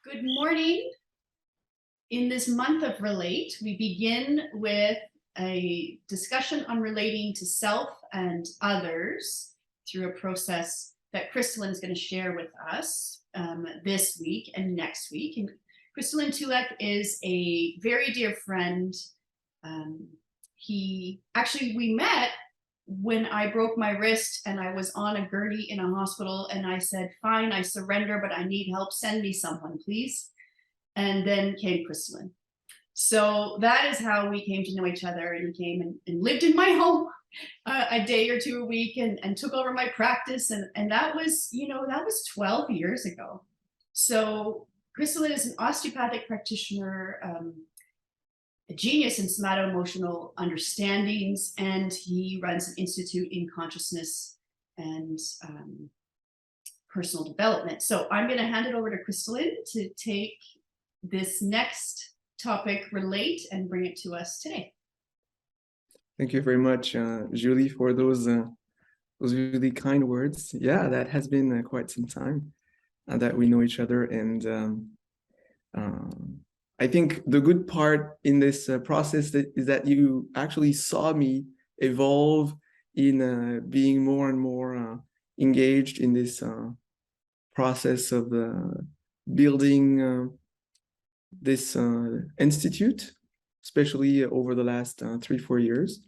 Good morning. In this month of Relate, we begin with a discussion on relating to self and others through a process that Crystalline is going to share with us this week and next week. And Crystalline Tulek is a very dear friend. We met when I broke my wrist and I was on a gurney in a hospital, and I said, fine, I surrender, but I need help. Send me someone, please. And then came Crystalline. So that is how we came to know each other, and he came and lived in my home a day or two a week and took over my practice. And that was, that was 12 years ago. So Crystalline is an osteopathic practitioner, a genius in somato-emotional understandings, and he runs an institute in consciousness and personal development. So I'm going to hand it over to Crystalline to take this next topic, Relate, and bring it to us today. Thank you very much, Julie, for those really kind words. Yeah, that has been quite some time that we know each other, and I think the good part in this process is that you actually saw me evolve in being more and more engaged in this process of building this institute, especially over the last 3-4 years.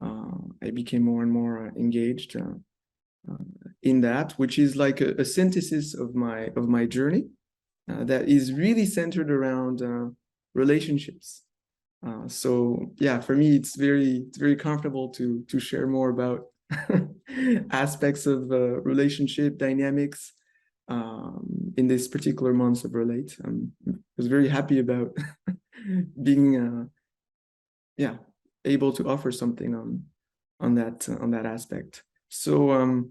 I became more and more engaged in that, which is like a synthesis of my journey. That is really centered around relationships. So yeah, for me, it's very comfortable to share more about aspects of relationship dynamics in this particular month of Relate. I was very happy about being able to offer something on that aspect. So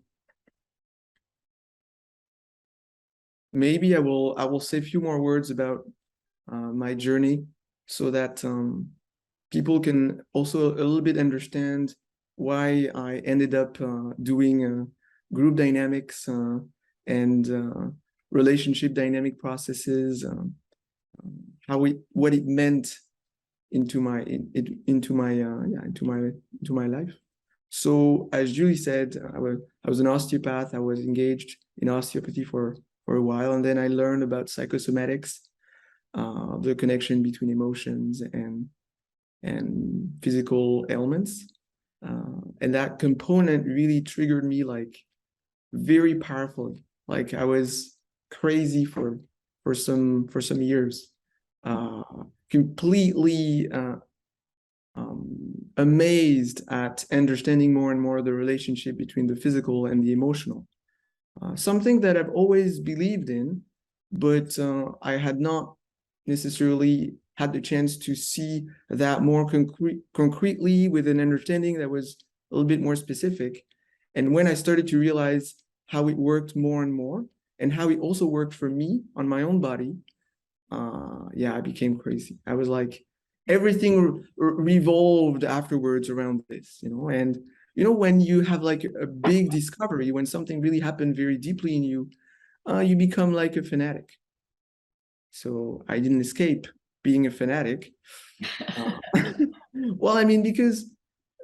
maybe I will say a few more words about my journey, so that people can also a little bit understand why I ended up doing group dynamics and relationship dynamic processes, what it meant into my life. So as Julie said, I was an osteopath. I was engaged in osteopathy for a while, and then I learned about psychosomatics, the connection between emotions and physical ailments, and that component really triggered me like very powerfully. Like I was crazy for some years, completely amazed at understanding more and more the relationship between the physical and the emotional. Something that I've always believed in, but I had not necessarily had the chance to see that more concretely with an understanding that was a little bit more specific. And when I started to realize how it worked more and more, and how it also worked for me on my own body, I became crazy. I was like, everything revolved afterwards around this, and when you have like a big discovery, when something really happened very deeply in you, you become like a fanatic. So I didn't escape being a fanatic. Well, I mean, because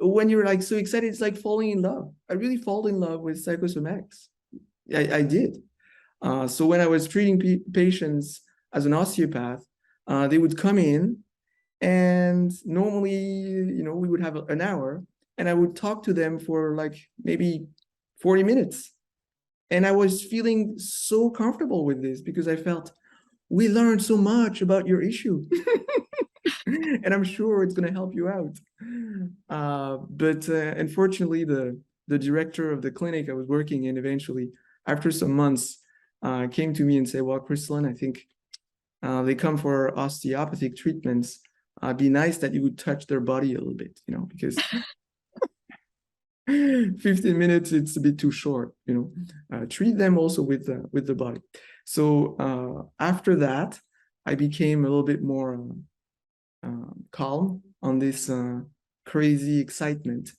when you're like so excited, it's like falling in love. I really fall in love with psychosomatics. I did. So when I was treating patients as an osteopath, they would come in, and normally, we would have an hour, and I would talk to them for like maybe 40 minutes. And I was feeling so comfortable with this because I felt, we learned so much about your issue. And I'm sure it's going to help you out. But unfortunately, the director of the clinic I was working in eventually, after some months, came to me and said, well, Crystalline, I think they come for osteopathic treatments. Be nice that you would touch their body a little bit, because 15 minutes, it's a bit too short, treat them also with the body. So after that, I became a little bit more calm on this crazy excitement.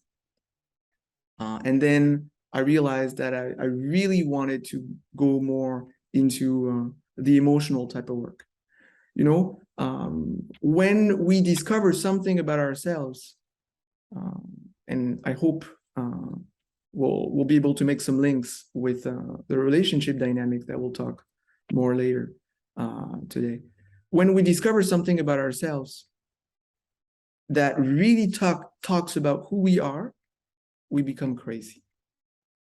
And then I realized that I really wanted to go more into the emotional type of work. You know, when we discover something about ourselves, and I hope we'll be able to make some links with the relationship dynamic that we'll talk more later today. When we discover something about ourselves that really talks about who we are, we become crazy.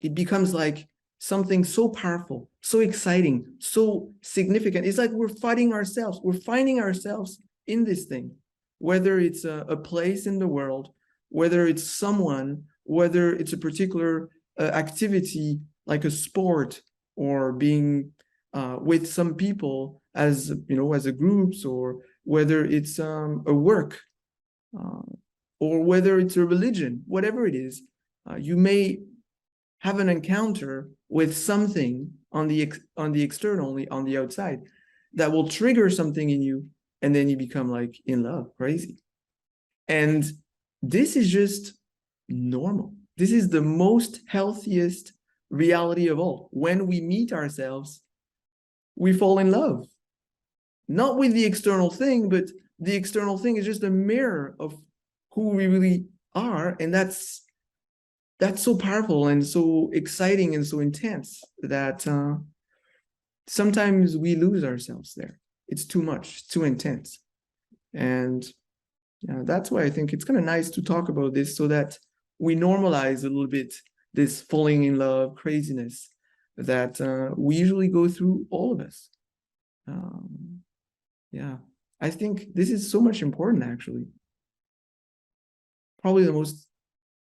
It becomes like something so powerful, so exciting, so significant. It's like we're fighting ourselves. We're finding ourselves in this thing, whether it's a place in the world, whether it's someone, whether it's a particular activity like a sport, or being with some people as, you know, as a groups, or whether it's a work, or whether it's a religion, whatever it is, you may have an encounter with something on the external, on the outside, that will trigger something in you, and then you become like in love, crazy. And this is just normal. This is the most healthiest reality of all. When we meet ourselves, we fall in love, not with the external thing, but the external thing is just a mirror of who we really are, and that's so powerful and so exciting and so intense that sometimes we lose ourselves there. It's too much, it's too intense. And yeah, that's why I think it's kind of nice to talk about this, so that we normalize a little bit this falling in love craziness that we usually go through, all of us. Yeah, I think this is so much important, actually. Probably the most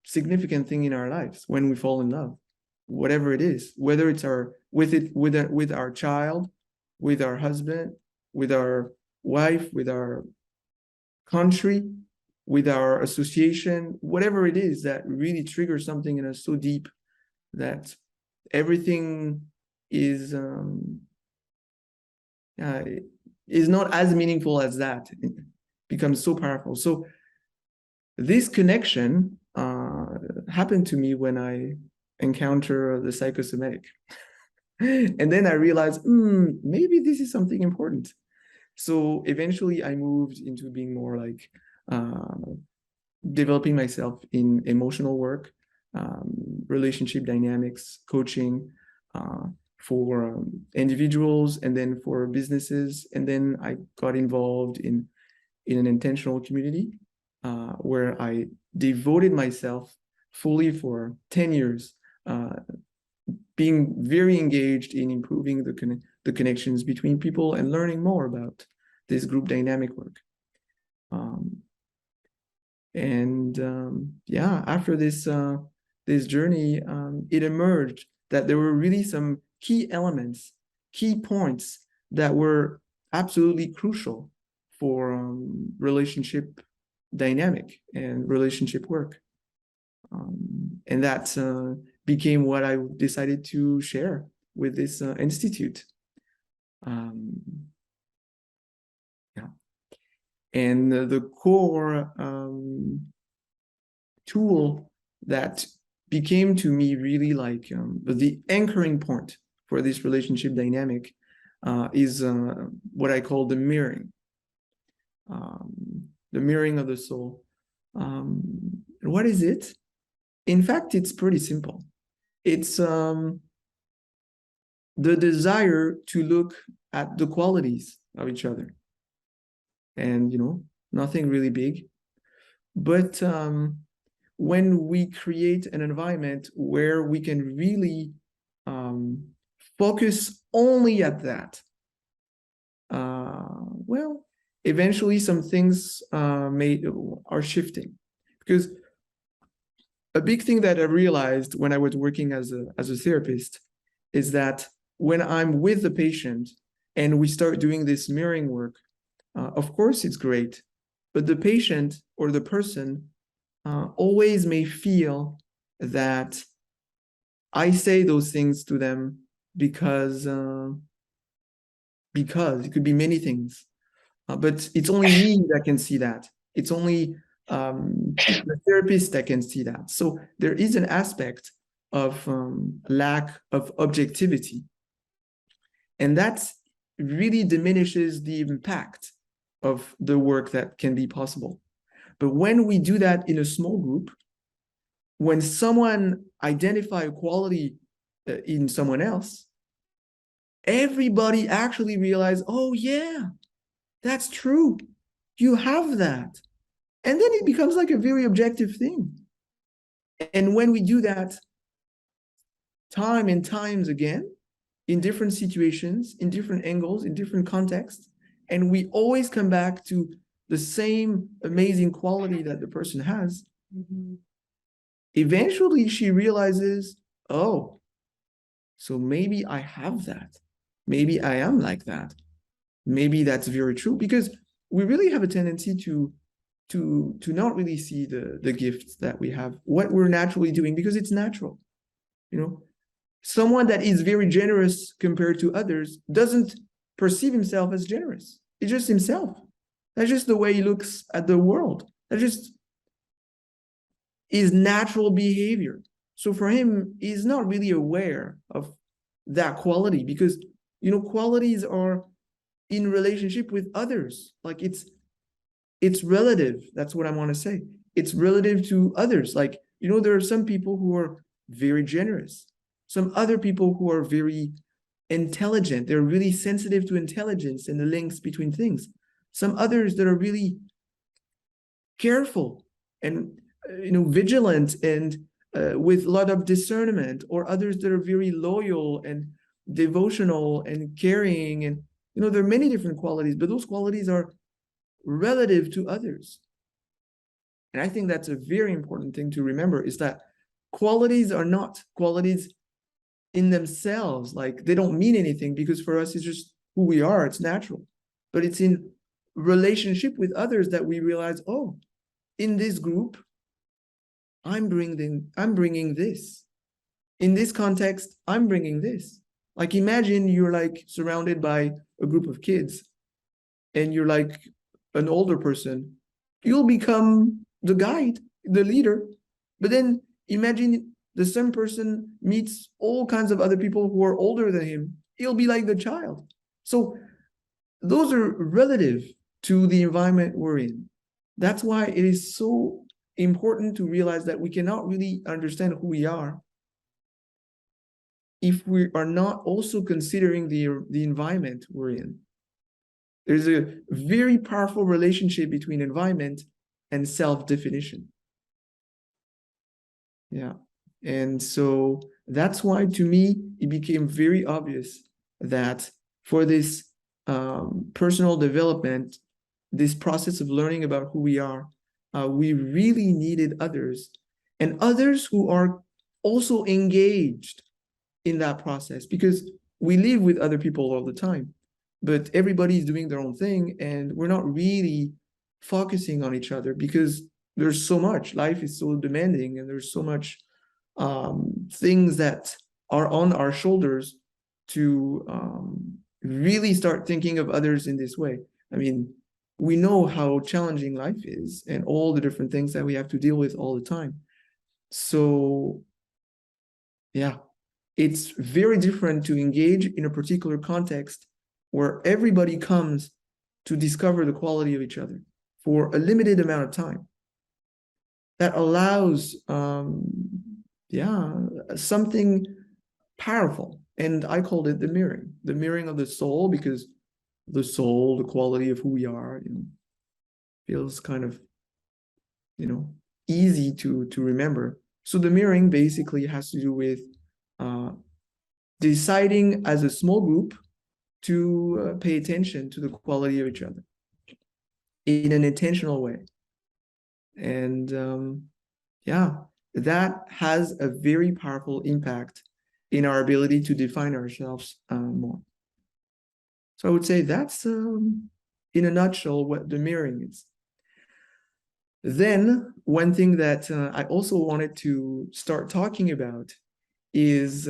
significant thing in our lives when we fall in love, whatever it is, whether it's with our child, with our husband, with our wife, with our country, with our association, whatever it is that really triggers something in us so deep that everything is not as meaningful as that. It becomes so powerful. So this connection happened to me when I encounter the psychosomatic. And then I realized, maybe this is something important. So eventually I moved into being more like developing myself in emotional work, relationship dynamics, coaching for individuals, and then for businesses. And then I got involved in an intentional community where I devoted myself fully for 10 years, being very engaged in improving the connections between people and learning more about this group dynamic work. Yeah, after this journey, it emerged that there were really some key elements, key points that were absolutely crucial for relationship dynamic and relationship work. And that became what I decided to share with this institute. Yeah. And the core tool that became to me really like the anchoring point for this relationship dynamic is what I call the mirroring of the soul. And what is it? In fact, it's pretty simple. It's the desire to look at the qualities of each other. And, you know, nothing really big. But when we create an environment where we can really focus only at that, well, eventually some things are shifting. Because a big thing that I realized when I was working as a therapist is that when I'm with the patient and we start doing this mirroring work, of course it's great, but the patient or the person always may feel that I say those things to them because it could be many things, but it's only me that can see that. It's only the therapist that can see that. So there is an aspect of lack of objectivity, and that's really diminishes the impact of the work that can be possible. But when we do that in a small group, when someone identifies a quality in someone else, everybody actually realizes, oh yeah, that's true. You have that. And then it becomes like a very objective thing. And when we do that time and times again, in different situations, in different angles, in different contexts, and we always come back to the same amazing quality that the person has, eventually she realizes, oh, so maybe I have that. Maybe I am like that. Maybe that's very true, because we really have a tendency to not really see the gifts that we have, what we're naturally doing, because it's natural. You know, someone that is very generous compared to others doesn't perceive himself as generous. It's just himself. That's just the way he looks at the world. That's just his natural behavior. So for him, he's not really aware of that quality, because, you know, qualities are in relationship with others. Like it's relative. That's what I want to say. It's relative to others. Like, you know, there are some people who are very generous, some other people who are very intelligent. They're really sensitive to intelligence and the links between things. Some others that are really careful and, you know, vigilant and with a lot of discernment, or others that are very loyal and devotional and caring. And, you know, there are many different qualities, but those qualities are relative to others. And I think that's a very important thing to remember, is that qualities are not qualities in themselves. Like, they don't mean anything, because for us, it's just who we are. It's natural. But it's in relationship with others that we realize, oh, in this group, I'm bringing this. In this context, I'm bringing this. Like, imagine you're like surrounded by a group of kids and you're like an older person. You'll become the guide, the leader. But then imagine the same person meets all kinds of other people who are older than him. He'll be like the child. So those are relative to the environment we're in. That's why it is so important to realize that we cannot really understand who we are if we are not also considering the environment we're in. There's a very powerful relationship between environment and self-definition. Yeah. And so that's why, to me, it became very obvious that for this personal development, this process of learning about who we are, we really needed others, and others who are also engaged in that process, because we live with other people all the time, but everybody's doing their own thing, and we're not really focusing on each other, because there's so much. Life is so demanding, and there's so much things that are on our shoulders to really start thinking of others in this way. I mean, we know how challenging life is and all the different things that we have to deal with all the time. So, yeah, it's very different to engage in a particular context where everybody comes to discover the quality of each other for a limited amount of time. That allows, something powerful. And I called it the mirroring of the soul, because the soul, the quality of who we are, you know, feels kind of, you know, easy to remember. So the mirroring basically has to do with deciding as a small group to pay attention to the quality of each other in an intentional way. And that has a very powerful impact in our ability to define ourselves more. So I would say that's, in a nutshell, what the mirroring is. Then one thing that I also wanted to start talking about is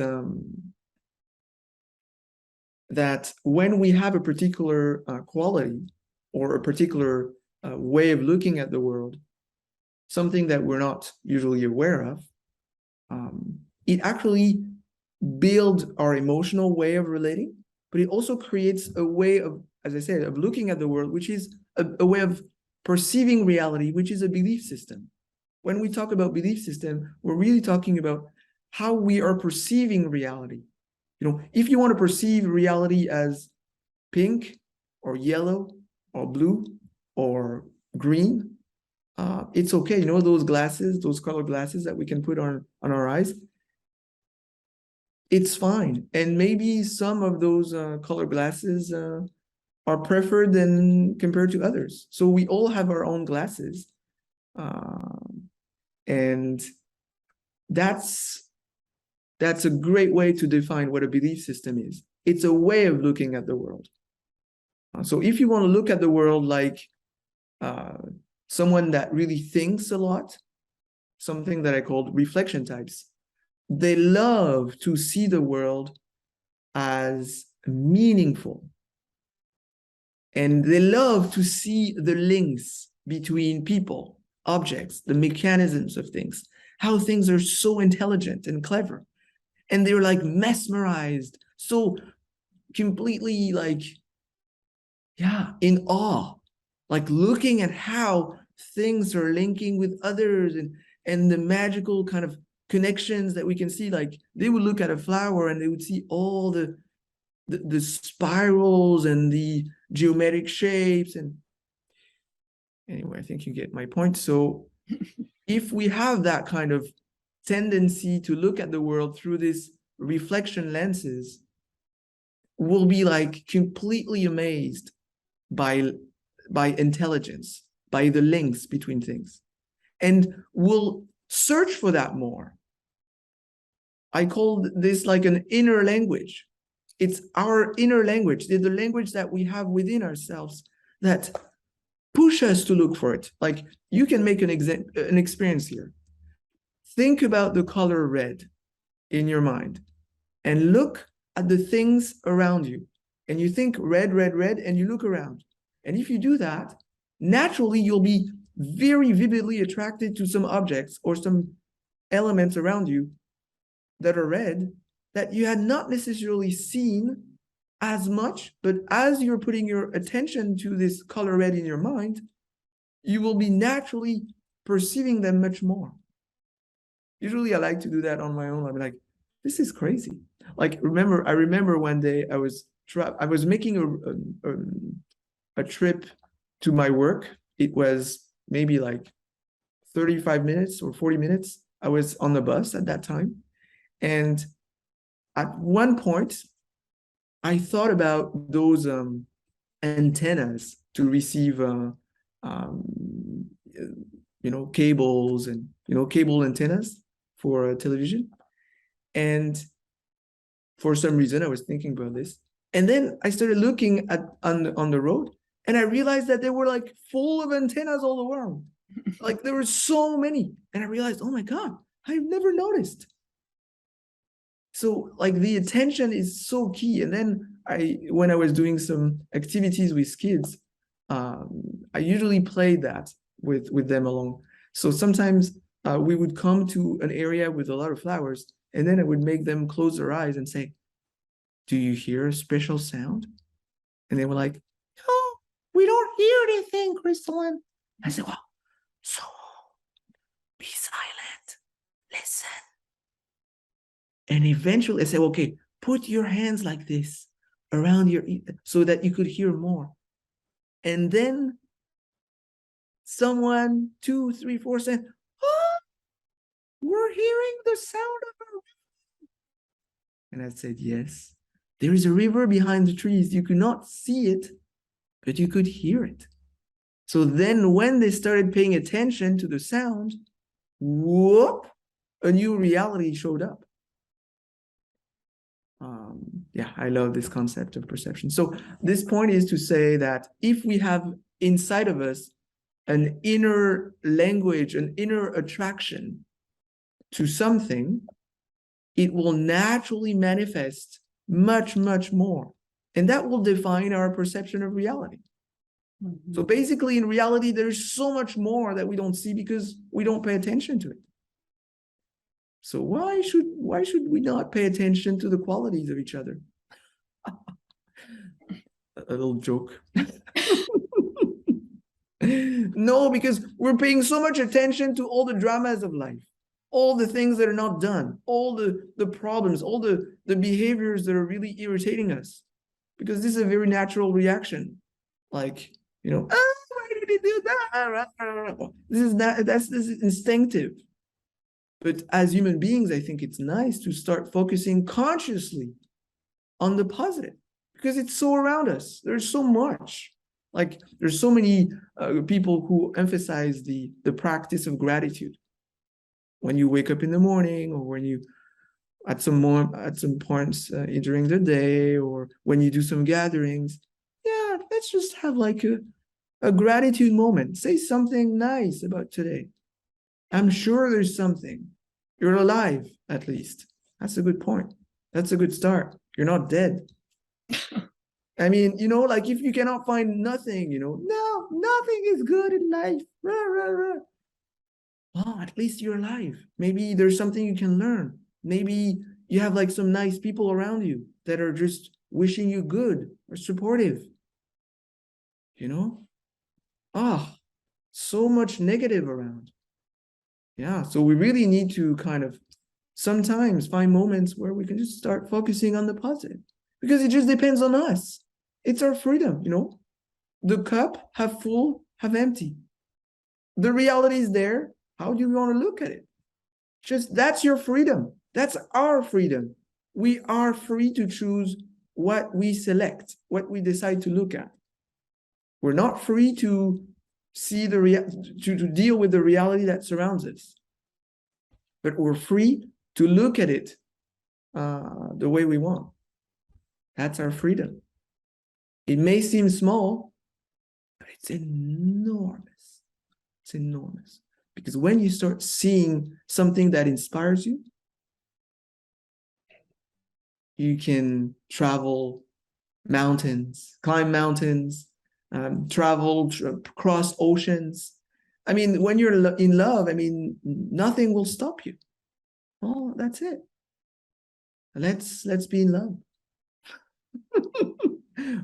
that when we have a particular quality or a particular way of looking at the world, something that we're not usually aware of, it actually builds our emotional way of relating, but it also creates a way of, as I said, of looking at the world, which is a way of perceiving reality, which is a belief system. When we talk about belief system, we're really talking about how we are perceiving reality. You know, if you want to perceive reality as pink or yellow or blue or green, it's okay. You know, those glasses, those color glasses that we can put on our eyes, it's fine. And maybe some of those color glasses are preferred than compared to others. So we all have our own glasses. And that's a great way to define what a belief system is. It's a way of looking at the world. So if you want to look at the world like someone that really thinks a lot, something that I called reflection types, they love to see the world as meaningful. And they love to see the links between people, objects, the mechanisms of things, how things are so intelligent and clever. And they're like mesmerized, so completely like, yeah, in awe, like looking at how things are linking with others and the magical kind of connections that we can see. Like they would look at a flower and they would see all the spirals and the geometric shapes. And anyway, I think you get my point. So if we have that kind of tendency to look at the world through these reflection lenses, we'll be like completely amazed by intelligence, by the links between things, and we'll search for that more. I call this like an inner language. It's our inner language, the language that we have within ourselves that push us to look for it. Like you can make an experience here. Think about the color red in your mind and look at the things around you. And you think red, red, red, and you look around. And if you do that, naturally, you'll be very vividly attracted to some objects or some elements around you that are red that you had not necessarily seen as much, but as you're putting your attention to this color red in your mind, you will be naturally perceiving them much more. Usually I like to do that on my own. I'm like, this is crazy. Like, I remember one day I was making a trip to my work. It was maybe like 35 minutes or 40 minutes. I was on the bus at that time. And at one point, I thought about those antennas to receive, cables and, cable antennas for television. And for some reason, I was thinking about this. And then I started looking on the road, and I realized that they were like full of antennas all around. Like there were so many. And I realized, oh my God, I've never noticed. So like the attention is so key. And then when I was doing some activities with kids, I usually played that with them along. So sometimes we would come to an area with a lot of flowers, and then I would make them close their eyes and say, do you hear a special sound? And they were like, no, we don't hear anything, Crystalline. I said, well, so be silent, listen. And eventually I said, okay, put your hands like this around your ear so that you could hear more. And then someone, 2, 3, 4 said, oh, we're hearing the sound of a river. And I said, yes, there is a river behind the trees. You could not see it, but you could hear it. So then when they started paying attention to the sound, whoop, a new reality showed up. Yeah, I love this concept of perception. So this point is to say that if we have inside of us an inner language, an inner attraction to something, it will naturally manifest much, much more. And that will define our perception of reality. Mm-hmm. So basically, in reality, there's so much more that we don't see because we don't pay attention to it. So why should we not pay attention to the qualities of each other? a little joke. No, because we're paying so much attention to all the dramas of life, all the things that are not done, all the problems, all the behaviors that are really irritating us. Because this is a very natural reaction. Like, oh, why did he do that? This is instinctive. But as human beings, I think it's nice to start focusing consciously on the positive, because it's so around us. There's so much. Like, there's so many people who emphasize the practice of gratitude. When you wake up in the morning, or when you at some points during the day, or when you do some gatherings, yeah, let's just have like a gratitude moment. Say something nice about today. I'm sure there's something. You're alive, at least. That's a good point. That's a good start. You're not dead. I mean, like, if you cannot find nothing, no, nothing is good in life. Rah, rah, rah. Well, at least you're alive. Maybe there's something you can learn. Maybe you have like some nice people around you that are just wishing you good or supportive. So much negative around. Yeah, so we really need to kind of sometimes find moments where we can just start focusing on the positive, because it just depends on us. It's our freedom, The cup, half full, half empty. The reality is there. How do you want to look at it? That's your freedom. That's our freedom. We are free to choose what we select, what we decide to look at. We're not free to see to deal with the reality that surrounds us, but we're free to look at it the way we want. That's our freedom. It may seem small, but it's enormous. It's enormous. Because when you start seeing something that inspires you, you can travel mountains, climb mountains, cross oceans. I mean, when you're in love, I mean, nothing will stop you. Oh, that's it. Let's be in love.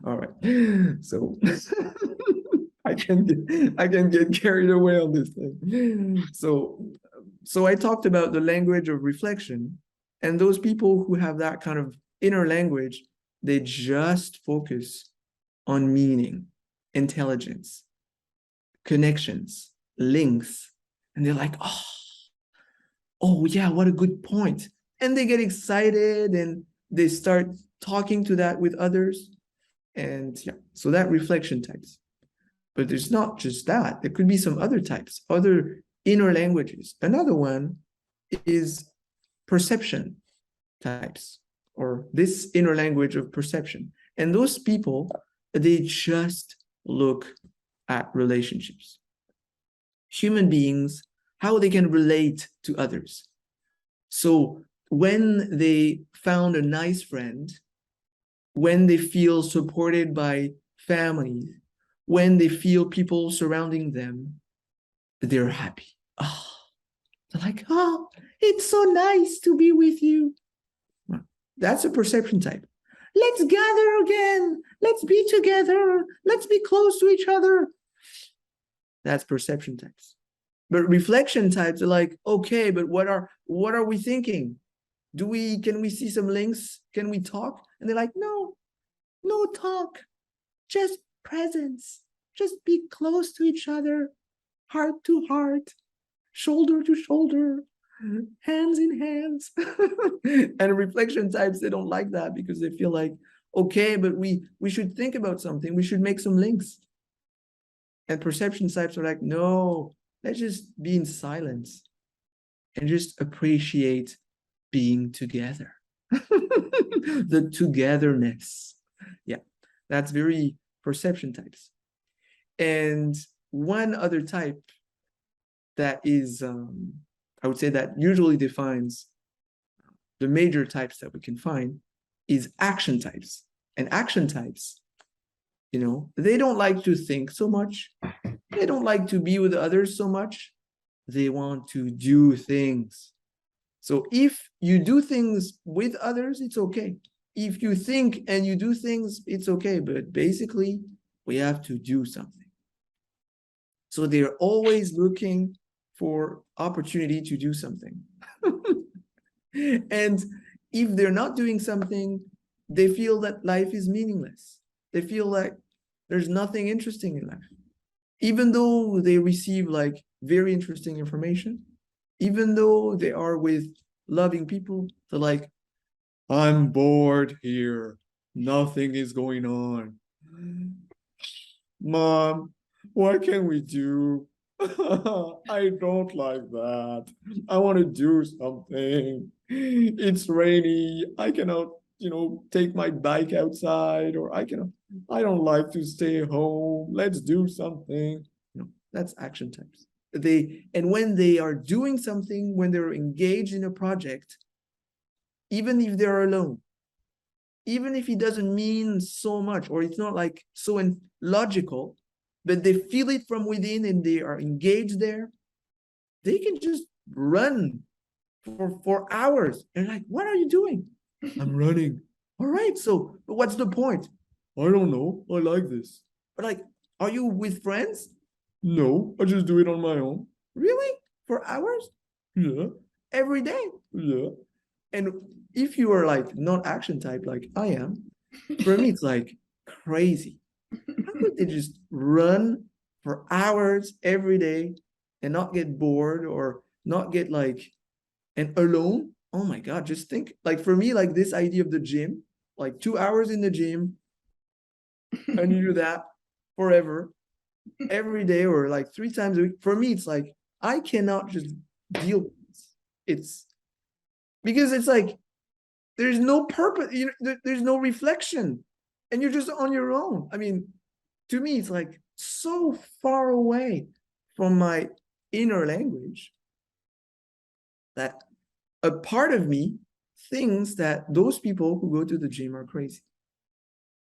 All right. So I can get carried away on this thing. So I talked about the language of reflection, and those people who have that kind of inner language, they just focus on meaning, intelligence, connections, links, and they're like, oh yeah, what a good point. And they get excited and they start talking to that with others. And yeah, so that reflection types. But there's not just that. There could be some other types, other inner languages. Another one is perception types, or this inner language of perception. And those people, they just look at relationships. Human beings, how they can relate to others. So when they found a nice friend, when they feel supported by family, when they feel people surrounding them, they're happy. Oh, they're like, oh, it's so nice to be with you. That's a perception type. Let's gather again. Let's be together. Let's be close to each other. That's perception types. But reflection types are like, okay, but what are we thinking? Can we see some links? Can we talk? And they're like, no talk, just presence. Just be close to each other, heart to heart, shoulder to shoulder, hands in hands. And reflection types, they don't like that, because they feel like, okay, but we should think about something. We should make some links. And perception types are like, no, let's just be in silence and just appreciate being together. The togetherness. Yeah, that's very perception types. And one other type that is, I would say, that usually defines the major types that we can find is action types. And action types, they don't like to think so much. They don't like to be with others so much. They want to do things. So if you do things with others, it's okay. if you think and you do things, it's okay. But basically, we have to do something. So they're always looking for opportunity to do something. And if they're not doing something, they feel that life is meaningless. They feel like there's nothing interesting in life. Even though they receive like very interesting information, even though they are with loving people, they're like, I'm bored here. Nothing is going on. Mom, what can we do? I don't like that. I want to do something. It's rainy. I cannot, take my bike outside, or I don't like to stay home. Let's do something. That's action types. And when they are doing something, when they're engaged in a project, even if they're alone, even if it doesn't mean so much, or it's not like so logical, but they feel it from within and they are engaged there, they can just run for hours. And like, what are you doing? I'm running. All right, so but what's the point? I don't know. I like this. But like, are you with friends? No, I just do it on my own. Really? For hours? Yeah. Every day? Yeah. And if you are like not action type like I am, for me it's like crazy. How could they just run for hours every day and not get bored or not get like and alone? Oh my God, just think like for me, like this idea of the gym, like 2 hours in the gym, and you do that forever, every day or like 3 times a week. For me, it's like I cannot just deal with this. It's because it's like there's no purpose, there's no reflection, and you're just on your own. I mean, to me, it's like so far away from my inner language that a part of me thinks that those people who go to the gym are crazy.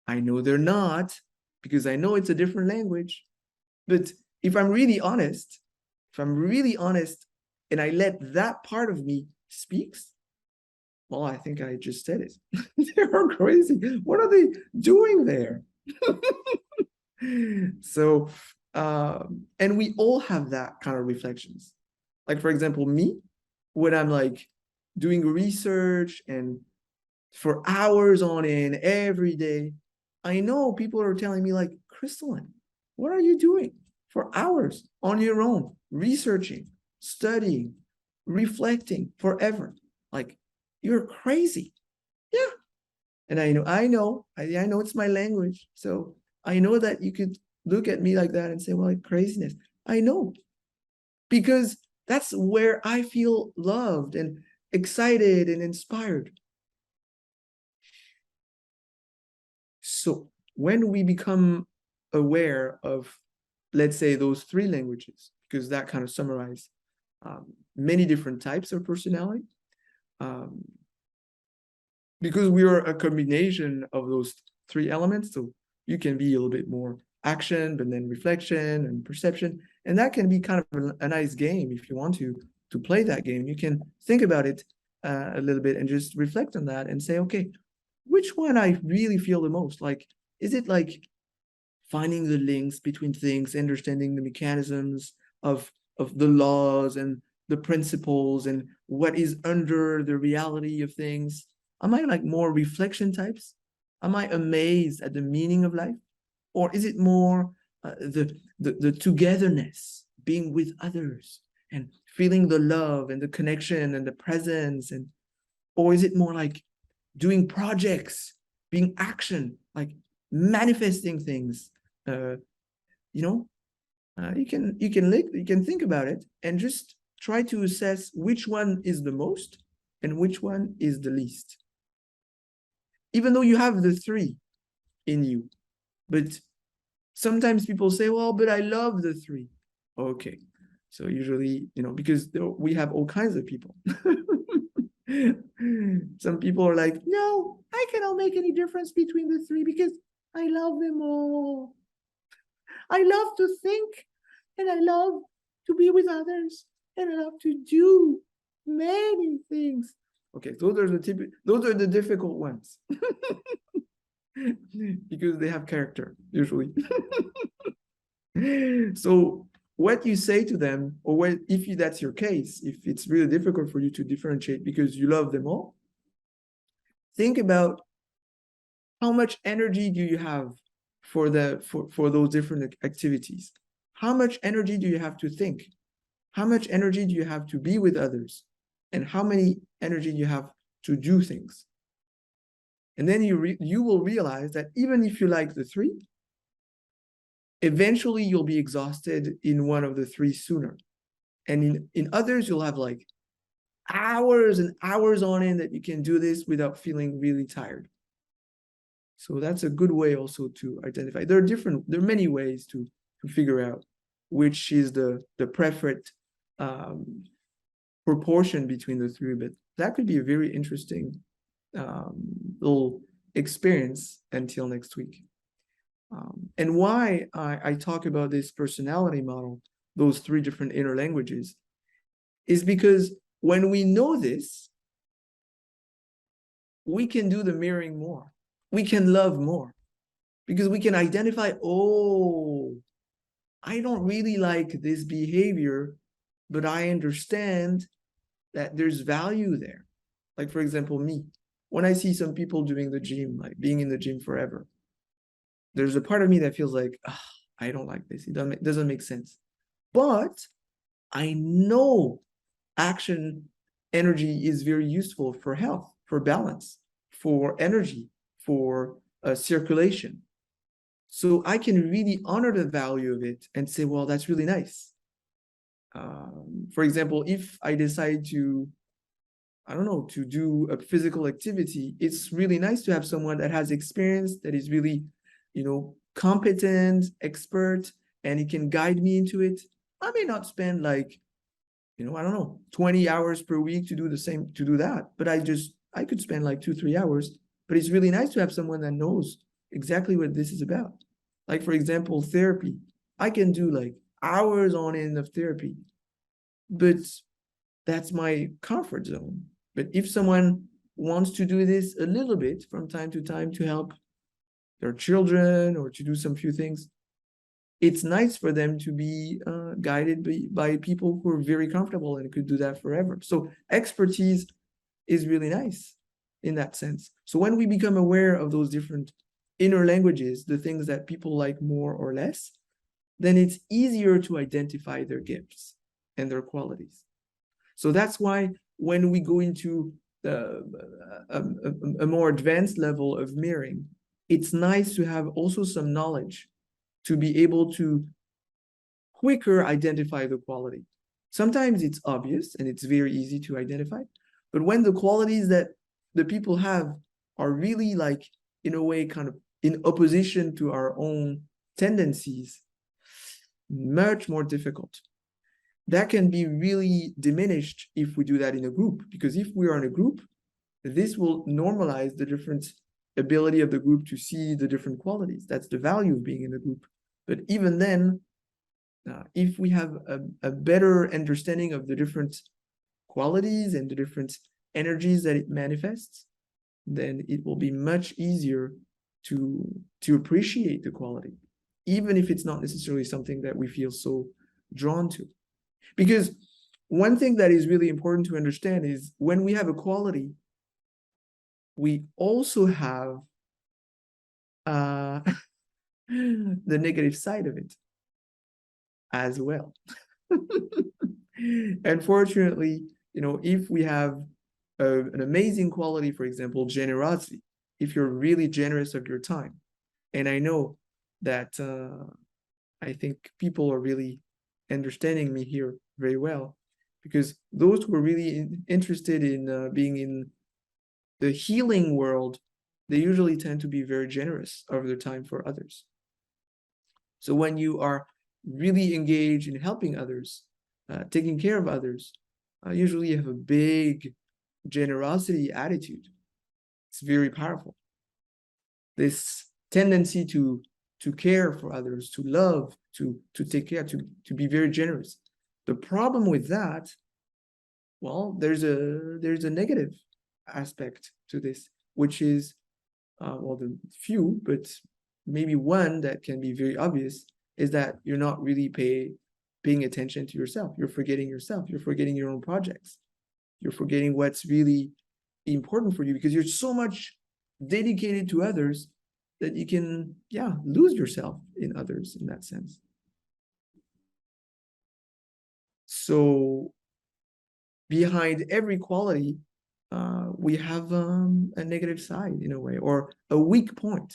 I know they're not, because I know it's a different language. But if I'm really honest, and I let that part of me speaks, well, I think I just said it. They are crazy. What are they doing there? So, and we all have that kind of reflections. Like, for example, me, when I'm like doing research and for hours on end every day, I know people are telling me like, Crystalline, what are you doing for hours on your own, researching, studying, reflecting forever? Like, you're crazy. Yeah. And I know it's my language. So I know that you could look at me like that and say, well, like craziness. I know, because that's where I feel loved and excited and inspired. So when we become aware of, let's say, those 3 languages, because that kind of summarizes many different types of personality, because we are a combination of those 3 elements. So you can be a little bit more action, but then reflection and perception. And that can be kind of a nice game if you want to play that game. You can think about it a little bit and just reflect on that and say, okay, which one I really feel the most? Like, is it like finding the links between things, understanding the mechanisms of the laws and the principles and what is under the reality of things? Am I like more reflection types? Am I amazed at the meaning of life? Or is it more the togetherness, being with others and feeling the love and the connection and the presence? And or is it more like doing projects, being action, like manifesting things? You know, you can think about it and just try to assess which one is the most and which one is the least. Even though you have the 3 in you, but sometimes people say, well, but I love the 3. Okay. So usually, because we have all kinds of people. Some people are like, no, I cannot make any difference between the 3 because I love them all. I love to think, and I love to be with others, and I love to do many things. Okay, those are the difficult ones. Because they have character, usually. So what you say to them, or what if that's your case, if it's really difficult for you to differentiate because you love them all, think about how much energy do you have for those different activities? How much energy do you have to think? How much energy do you have to be with others? And how many energy do you have to do things? And then you will realize that even if you like the three, eventually you'll be exhausted in one of the three sooner. And in others, you'll have like hours and hours on end that you can do this without feeling really tired. So that's a good way also to identify. There are many ways to figure out which is the preferred proportion between the three, but that could be a very interesting little experience until next week. And why I talk about this personality model, those three different inner languages, is because when we know this, we can do the mirroring more. We can love more because we can identify, oh, I don't really like this behavior, but I understand that there's value there. Like, for example, me, when I see some people doing the gym, like being in the gym forever, there's a part of me that feels like, oh, I don't like this. It doesn't make sense. But I know action energy is very useful for health, for balance, for energy, for circulation. So I can really honor the value of it and say, well, that's really nice. For example, if I decide to, I don't know, to do a physical activity, it's really nice to have someone that has experience, that is really, competent, expert, and he can guide me into it. I may not spend like, I don't know, 20 hours per week to do that, but I could spend like 2-3 hours. But it's really nice to have someone that knows exactly what this is about. Like, for example, therapy. I can do like hours on end of therapy, but that's my comfort zone. But if someone wants to do this a little bit from time to time to help their children or to do some few things, it's nice for them to be guided by people who are very comfortable and could do that forever. So expertise is really nice in that sense. So when we become aware of those different inner languages, the things that people like more or less, then it's easier to identify their gifts and their qualities. So that's why when we go into a more advanced level of mirroring, it's nice to have also some knowledge to be able to quicker identify the quality. Sometimes it's obvious and it's very easy to identify, but when the qualities that the people have are really like, in a way, kind of in opposition to our own tendencies, much more difficult. That can be really diminished if we do that in a group, because if we are in a group, this will normalize the different ability of the group to see the different qualities. That's the value of being in a group. But even then, if we have a better understanding of the different qualities and the different energies that it manifests, then it will be much easier to appreciate the quality, even if it's not necessarily something that we feel so drawn to. Because one thing that is really important to understand is when we have a quality, we also have the negative side of it as well. Unfortunately, if we have an amazing quality, for example, generosity, if you're really generous of your time, and I know that I think people are really understanding me here very well, because those who are really interested in being in the healing world, they usually tend to be very generous of their time for others. So when you are really engaged in helping others, taking care of others, usually you have a big generosity attitude. It's very powerful. This tendency to care for others, to love, to take care, to be very generous. The problem with that, well, there's a negative. aspect to this, which is, well, the few, but maybe one that can be very obvious is that you're not really paying attention to yourself. You're forgetting yourself. You're forgetting your own projects. You're forgetting what's really important for you because you're so much dedicated to others that you can, yeah, lose yourself in others in that sense. So behind every quality, we have a negative side in a way, or a weak point.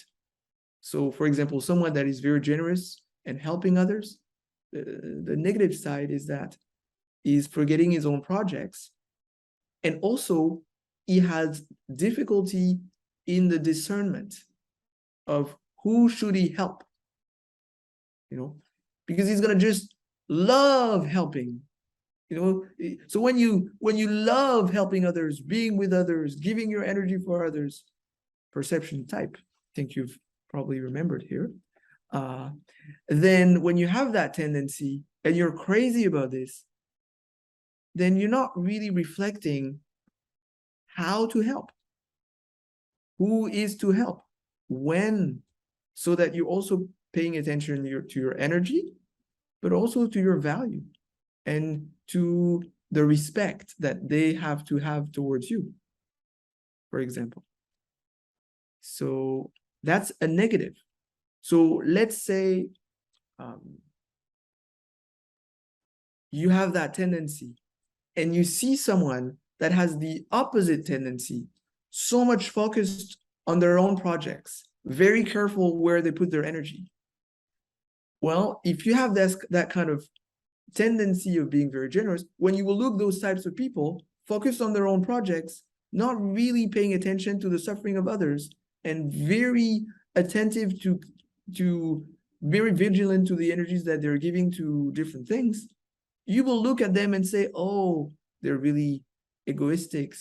So for example, someone that is very generous and helping others, the negative side is that he's forgetting his own projects. And also he has difficulty in the discernment of who should he help, because he's going to just love helping, so when you love helping others, being with others, giving your energy for others, perception type, I think you've probably remembered here, then when you have that tendency and you're crazy about this, then you're not really reflecting how to help, who is to help, when, so that you're also paying attention to your energy, but also to your value and to the respect that they have to have towards you, for example. So that's a negative. So let's say you have that tendency and you see someone that has the opposite tendency, so much focused on their own projects, very careful where they put their energy. Well, if you have that kind of tendency of being very generous, when you will look those types of people focused on their own projects, not really paying attention to the suffering of others, and very attentive to very vigilant to the energies that they're giving to different things, you will look at them and say, oh, they're really egoistic,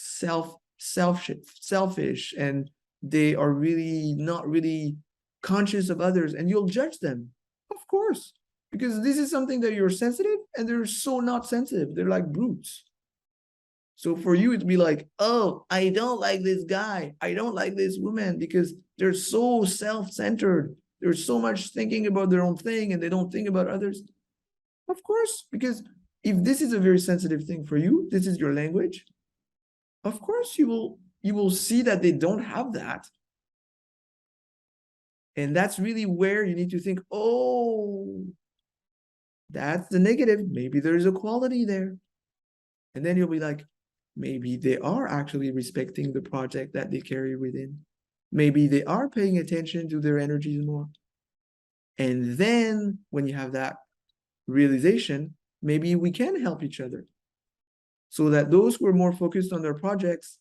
selfish, and they are really not really conscious of others, and you'll judge them, of course, because this is something that you're sensitive, and they're so not sensitive. They're like brutes. So for you, it'd be like, oh, I don't like this guy. I don't like this woman because they're so self-centered. They're so much thinking about their own thing and they don't think about others. Of course, because if this is a very sensitive thing for you, this is your language, of course you will see that they don't have that. And that's really where you need to think, oh, that's the negative. Maybe there's a quality there. And then you'll be like, maybe they are actually respecting the project that they carry within. Maybe they are paying attention to their energies more. And then when you have that realization, maybe we can help each other. So that those who are more focused on their projects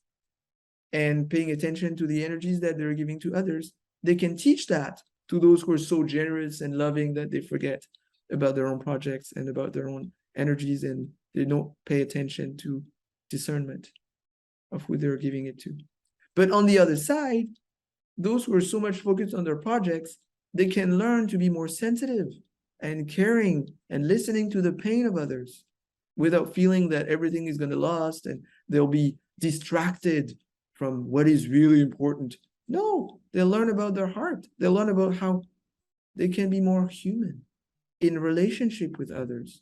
and paying attention to the energies that they're giving to others, they can teach that to those who are so generous and loving that they forget about their own projects and about their own energies, and they don't pay attention to discernment of who they're giving it to. But on the other side, those who are so much focused on their projects, they can learn to be more sensitive and caring and listening to the pain of others without feeling that everything is going to last and they'll be distracted from what is really important. No, they'll learn about their heart. They'll learn about how they can be more human in relationship with others,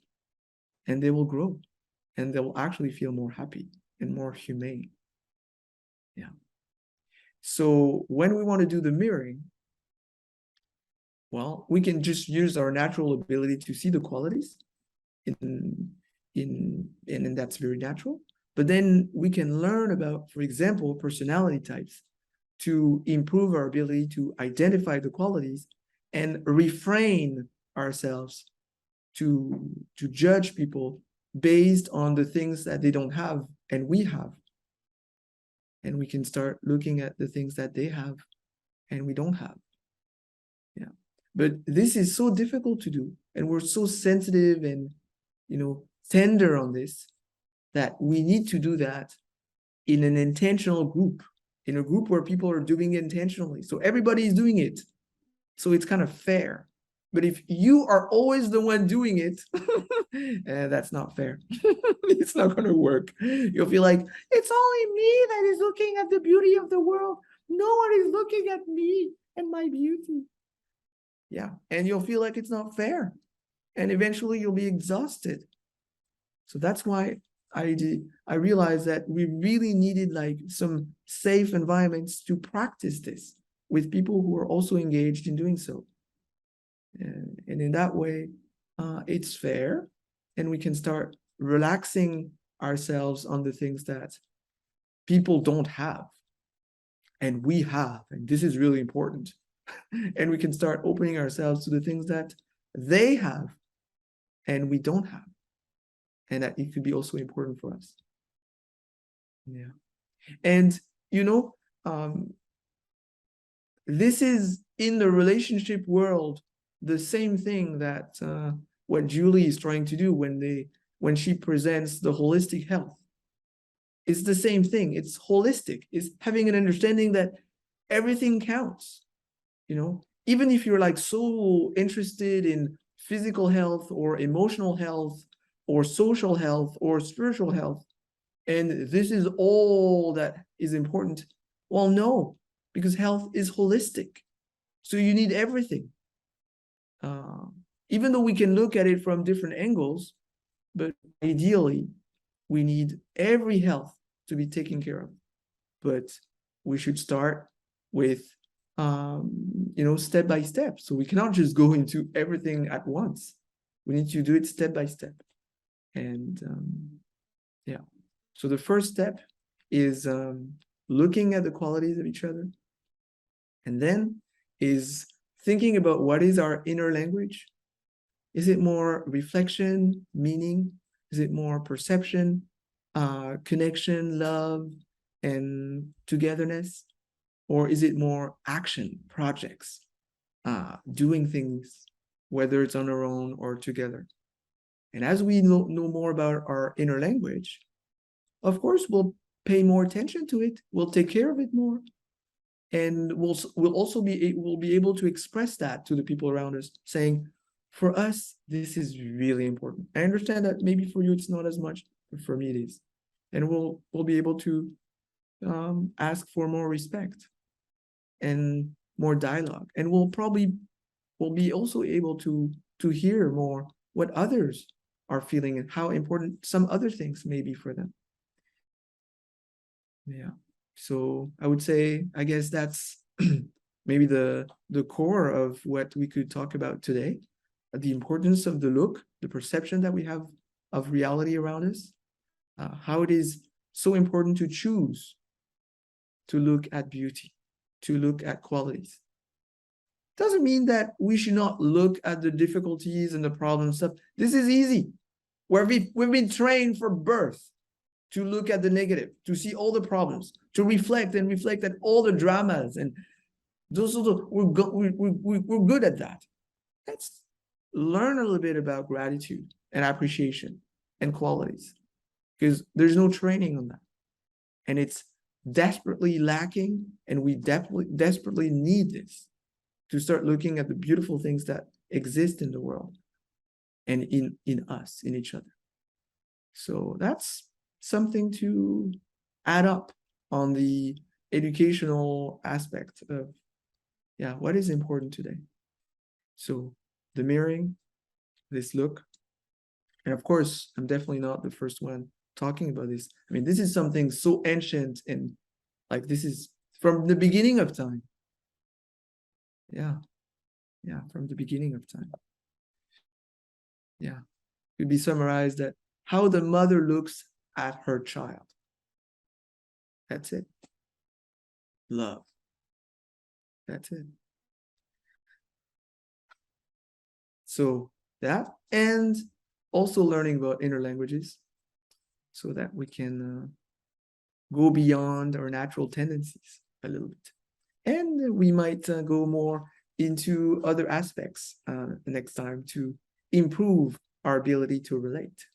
and they will grow and they will actually feel more happy and more humane. Yeah. So when we want to do the mirroring, well, we can just use our natural ability to see the qualities and that's very natural. But then we can learn about, for example, personality types to improve our ability to identify the qualities and refrain ourselves to judge people based on the things that they don't have and we have. And we can start looking at the things that they have and we don't have. Yeah. But this is so difficult to do. And we're so sensitive and, tender on this, that we need to do that in an intentional group, in a group where people are doing it intentionally. So everybody is doing it. So it's kind of fair. But if you are always the one doing it, that's not fair. It's not going to work. You'll feel like it's only me that is looking at the beauty of the world. No one is looking at me and my beauty. Yeah. And you'll feel like it's not fair. And eventually you'll be exhausted. So that's why I realized that we really needed like some safe environments to practice this with people who are also engaged in doing so. And in that way, it's fair, and we can start relaxing ourselves on the things that people don't have, and we have, and this is really important. And we can start opening ourselves to the things that they have and we don't have, and that it could be also important for us. Yeah. And you know, this is in the relationship world the same thing that what Julie is trying to do when she presents the holistic health. It's the same thing. It's holistic. It's having an understanding that everything counts. You know, even if you're like so interested in physical health or emotional health or social health or spiritual health, and this is all that is important. Well, no, because health is holistic. So you need everything. Even though we can look at it from different angles, but ideally, we need every health to be taken care of. But we should start with, step by step. So we cannot just go into everything at once. We need to do it step by step. And yeah. So the first step is looking at the qualities of each other. And then is thinking about what is our inner language. Is it more reflection, meaning? Is it more perception, connection, love, and togetherness? Or is it more action, projects, doing things, whether it's on our own or together? And as we know more about our inner language, of course, we'll pay more attention to it. We'll take care of it more. And we'll also be able to express that to the people around us, saying, for us, this is really important. I understand that maybe for you it's not as much, but for me it is. And we'll be able to ask for more respect and more dialogue. And we'll be also able to hear more what others are feeling and how important some other things may be for them. Yeah. So I would say, I guess that's maybe the core of what we could talk about today. The importance of the look, the perception that we have of reality around us, how it is so important to choose to look at beauty, to look at qualities. Doesn't mean that we should not look at the difficulties and the problems stuff. This is easy. We've been trained for birth to look at the negative, to see all the problems, to reflect at all the dramas, and those we're good at that. Let's learn a little bit about gratitude and appreciation and qualities, because there's no training on that, and it's desperately lacking, and we desperately need this to start looking at the beautiful things that exist in the world and in us, in each other. So that's something to add up on the educational aspect of, yeah, what is important today. So the mirroring, this look, and of course, I'm definitely not the first one talking about this. I mean, this is something so ancient, and like this is from the beginning of time. Yeah, from the beginning of time. Yeah, it could be summarized that how the mother looks at her child. That's it. Love. That's it. So that, and also learning about inner languages so that we can go beyond our natural tendencies a little bit. And we might go more into other aspects next time to improve our ability to relate.